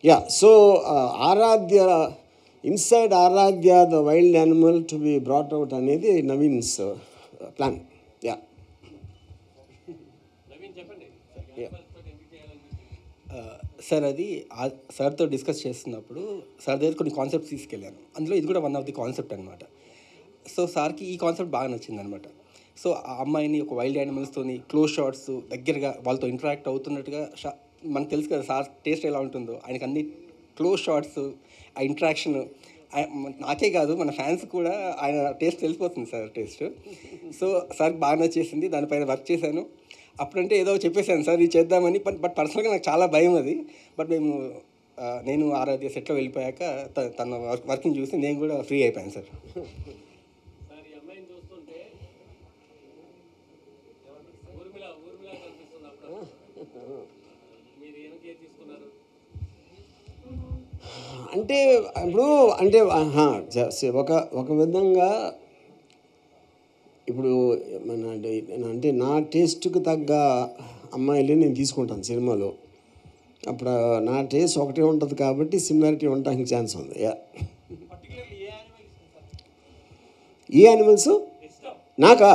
Yeah, so Aradhya, inside Aradhya, the wild animal to be brought out అనేది Naveen's plan. Yeah sir అది సార్తో discuss చేస్తున్నప్పుడు sir దగ్గర కొన్ని కాన్సెప్ట్స్ తీసుకెళ్ళాను. అందులో ఇది కూడా వన్ ఆఫ్ ది కాన్సెప్ట్ అనమాట. సో సార్కి ఈ కాన్సెప్ట్ బాగా నచ్చింది అనమాట. సో ఆ అమ్మాయిని ఒక వైల్డ్ యానిమల్స్తోని క్లోజ్ షాట్స్ దగ్గరగా వాళ్ళతో ఇంటరాక్ట్ అవుతున్నట్టుగా మనకు తెలుసు కదా సార్ టేస్ట్ ఎలా ఉంటుందో. ఆయనకు అన్ని క్లోజ్ షాట్స్, ఆ ఇంటరాక్షన్ నాకే కాదు మన ఫ్యాన్స్ కూడా ఆయన టేస్ట్ తెలిసిపోతుంది సార్ టేస్ట్. సో సార్కి బాగా నచ్చేసింది, దానిపైన వర్క్ చేశాను. అప్పుడంటే ఏదో చెప్పేశాను సార్ ఇది చేద్దామని, బట్ పర్సనల్గా నాకు చాలా భయం అది. బట్ నేను ఆరాధ్య సెట్లో వెళ్ళిపోయాక తన వర్కింగ్ చూసి నేను కూడా ఫ్రీ అయిపోయాను సార్. అంటే ఇప్పుడు అంటే ఒక విధంగా ఇప్పుడు అంటే నా టేస్ట్కి తగ్గ అమ్మాయిలే నేను తీసుకుంటాను సినిమాలో. అప్పుడు నా టేస్ట్ ఒకటే ఉంటుంది కాబట్టి సిమిలారిటీ ఉండడానికి ఛాన్స్ ఉంది. ఏ యానిమల్స్ నాకా?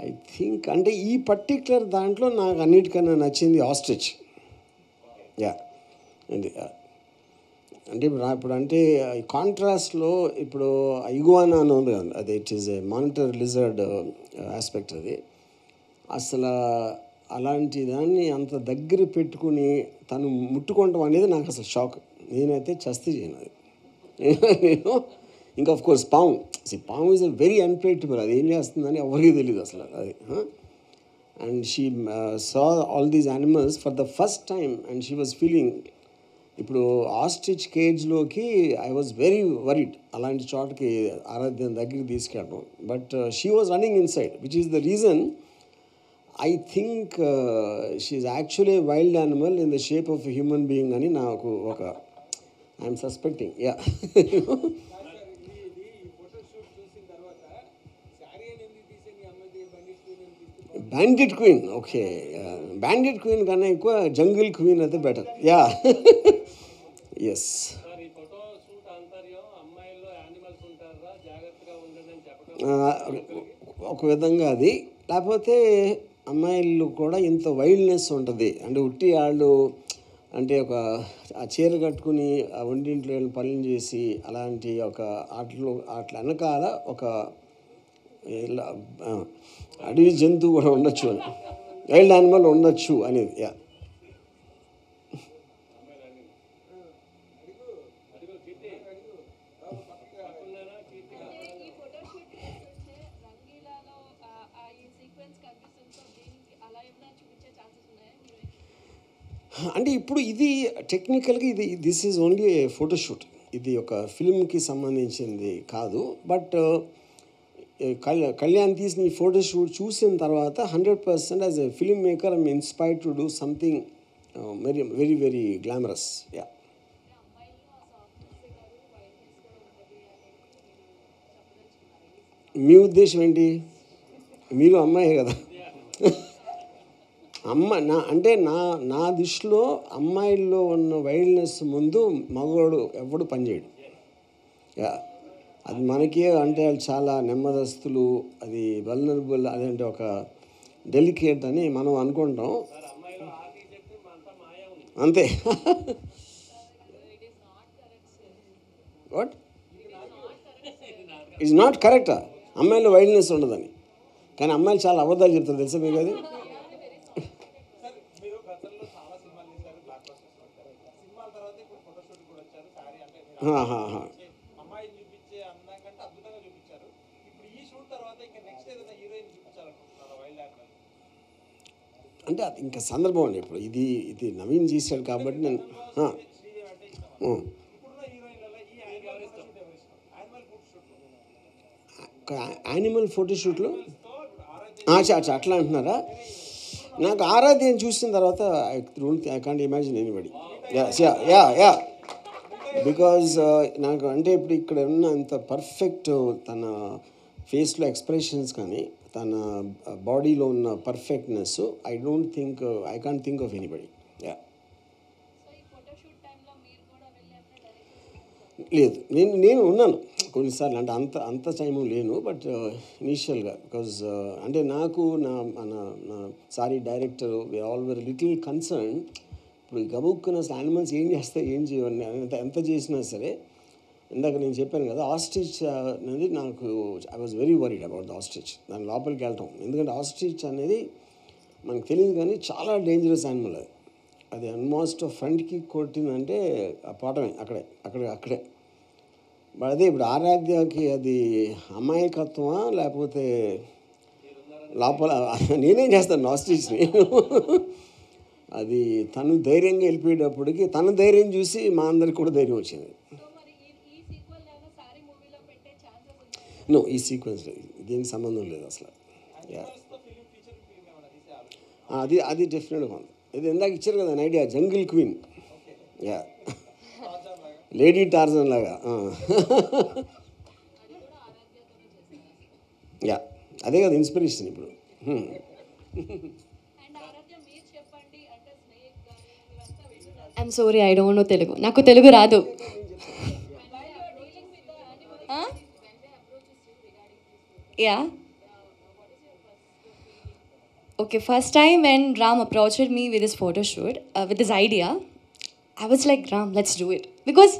ఐ థింక్ అంటే ఈ పర్టిక్యులర్ దాంట్లో నాకు అన్నిటికన్నా నచ్చింది ఆస్ట్రిచ్. యా అండి. అంటే ఇప్పుడు అంటే కాంట్రాస్ట్లో ఇప్పుడు ఇగువానా అని ఉంది కదా, అది it is a monitor lizard aspect. అది అసలు అలాంటి దాన్ని అంత దగ్గర పెట్టుకుని తను ముట్టుకోవటం అనేది నాకు అసలు షాక్. నేనైతే చస్తే చేయను అది. నేను ఇంకా ఆఫ్ కోర్స్ పాము ఈజ్ అ వెరీ అన్ప్రెడిక్టబుల్. అది ఏం చేస్తుందని ఎవరికీ తెలియదు అసలు అది. And she saw all these animals for the first time and she was feeling. ఇప్పుడు ఆస్ట్రిచ్ కేజ్లోకి ఐ వాజ్ వెరీ వరీడ్ అలాంటి చోటకి ఆరాధ్యం దగ్గరికి తీసుకెళ్ళడం. But she was running inside which is the reason I think she is actually wild animal in the shape of human being అని నాకు ఒక I'm suspecting. Yeah bandit queen. Okay, bandit queen కన్నా ఎక్కువ జంగిల్ క్వీన్ అయితే better. Yeah yes. ఒక విధంగా అది, లేకపోతే అమ్మాయిలు కూడా ఇంత వైల్డ్నెస్ ఉంటుంది. అంటే ఉట్టి వాళ్ళు అంటే ఒక ఆ చీర కట్టుకుని ఆ ఒంటింట్లో పనులు చేసి అలాంటి ఒక అట్లా వెనకాల ఒక అడవి జంతువు కూడా ఉండొచ్చు అని, వైల్డ్ యానిమల్ ఉండొచ్చు అనేది. యా అంటే ఇప్పుడు ఇది టెక్నికల్గా this is only A photoshoot. ఇది ఒక ఫిల్మ్కి సంబంధించింది కాదు. బట్ కళ్యాణ్ తీసిన ఈ ఫోటోషూట్ చూసిన తర్వాత 100% as a filmmaker I'm inspired to do something very very very glamorous. Yeah మీ ఉద్దేశం ఏంటి? మీలో అమ్మాయి కదా. నా దృష్టిలో అమ్మాయిల్లో ఉన్న వైల్డ్నెస్ ముందు మగవాడు ఎవడు పనిచేయడు. అది మనకే అంటే వాళ్ళు చాలా నెమ్మదస్తులు, అది వల్నరబుల్, అదంటే ఒక డెలికేట్ అని మనం అనుకుంటాం అంతే. వాట్ ఈజ్ నాట్ కరెక్టా? అమ్మాయిలో వైల్డ్నెస్ ఉండదని. కానీ అమ్మాయిలు చాలా అబద్ధాలు చెప్తారు తెలుసా మీకు అది? అంటే అది ఇంకా సందర్భం అండి. ఇప్పుడు ఇది నవీన్ చేశాడు కాబట్టి నేను యానిమల్ ఫోటోషూట్లో అట్లా అంటున్నారా? నాకు ఆరాధ్యం చూసిన తర్వాత I can't imagine anybody. Yeah because నాకు అంటే ఇప్పుడు ఇక్కడ ఉన్న అంత పర్ఫెక్ట్ తన ఫేస్లో ఎక్స్ప్రెషన్స్ కానీ తన బాడీలో ఉన్న perfectness I can't think of anybody. Yeah, లేదు, నేను ఉన్నాను కొన్నిసార్లు, అంటే అంత టైము లేను, బట్ ఇనీషియల్గా బికాజ్ అంటే నాకు నా sorry director all were little concern. ఇప్పుడు గబుక్కున్న యానిమల్స్ ఏం చేస్తాయి, ఏం చేయవని ఎంత చేసినా సరే, ఇందాక నేను చెప్పాను కదా ఆస్ట్రిచ్ అనేది నాకు I was very worried about the ostrich. దాని లోపలికి వెళ్ళటం, ఎందుకంటే ఆస్ట్రిచ్ అనేది మనకు తెలియదు కానీ చాలా డేంజరస్ యానిమల్. అది ఆల్మోస్ట్ ఫ్రంట్కి కొట్టిందంటే ఆ పోవటమే అక్కడే. అదే ఇప్పుడు ఆరాధ్యకి అది అమాయకత్వమా లేకపోతే లోపల నేనేం చేస్తాను ఆస్ట్రిచ్ని. అది తను ధైర్యంగా వెళ్ళిపోయేటప్పటికి తన ధైర్యం చూసి మా అందరికి కూడా ధైర్యం వచ్చింది. నో, ఈ సీక్వెన్స్ దీనికి సంబంధం లేదు అసలు. అది డెఫినెట్గా ఉంది. ఇది ఇందాక ఇచ్చారు కదా idea, jungle queen. Yeah, lady Tarzan లాగా. యా, అదే కదా ఇన్స్పిరేషన్ ఇప్పుడు. I'm sorry, I don't know Telugu, నాకు తెలుగు రాదు. Yeah, okay, first time when Ram approached me with his photo shoot, with this idea, I was like, Ram, let's do it. Because,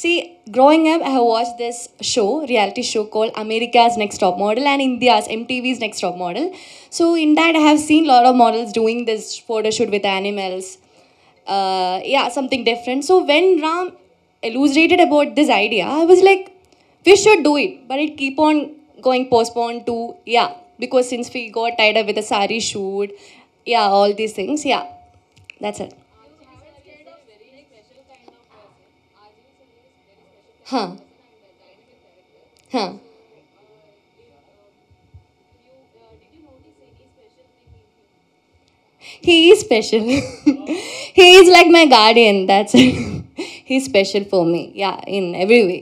see, growing up, I have watched this reality show called America's Next Top Model and India's MTV's Next Top Model. So, in that, I have seen a lot of models doing this photo shoot with animals. Something different. So, when Ram elucidated about this idea, I was like, we should do it. But it keep on going postponed to, because since we got tied up with a sari shoot, all these things, that's it. Huh. He is special. He is like my guardian, that's it. He's special for me, in every way.